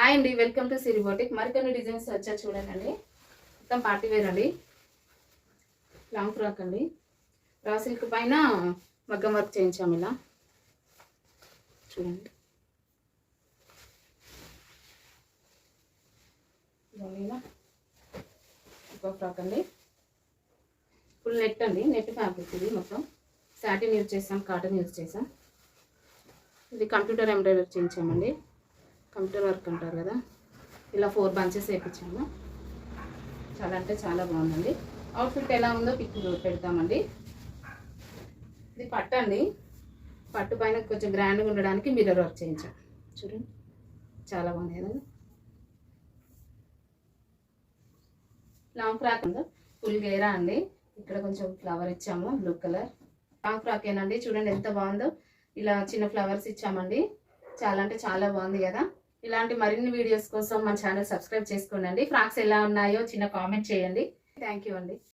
Hi అండి, welcome to Siri boutique. మరికొన్ని designs వచ్చా చూడండి. మొత్తం పార్టీ వేర్ అండి. లాంగ్ ఫ్రాక్ అండి. రా సిల్క్ పైన మగ్గం వర్క్ చేయించాము. ఇలా చూడండి. ఇలా ఇంకో ఫ్రాక్ అండి. ఫుల్ నెట్ అండి. నెట్ ఫ్యాబ్రిక్ ఇది. మొత్తం సాటిన్ యూజ్ చేసాం, కాటన్ యూజ్ చేసాం. ఇది కంప్యూటర్ ఎంబ్రాయిడరీ చేయించామండి. కంప్యూటర్ వర్క్ అంటారు కదా, ఇలా 4 బంచెస్ వేయించాము. చాలా అంటే చాలా బాగుందండి. అవుట్ఫిట్ ఎలా ఉందో పిక్ పెడతామండి. ఇది పట్టు అండి. పట్టు పైన కొంచెం గ్రాండ్గా ఉండడానికి మిర్రర్ వర్క్ చేయించాం. చూడండి, చాలా బాగుంది కదా. లాంగ్ ఫ్రాక్ ఉందా, ఫుల్ గేరా అండి. ఇక్కడ కొంచెం ఫ్లవర్ ఇచ్చాము, బ్లూ కలర్. లాంగ్ ఫ్రాక్ ఏనండి. చూడండి ఎంత బాగుందో. ఇలా చిన్న ఫ్లవర్స్ ఇచ్చామండి. చాలా అంటే చాలా బాగుంది కదా. ఇలాంటి మరిన్ని వీడియోస్ కోసం మన ఛానల్ సబ్స్క్రైబ్ చేసుకోండి. ఫ్రాక్స్ ఎలా ఉన్నాయో చిన్న కామెంట్ చేయండి. థ్యాంక్ యూ అండి.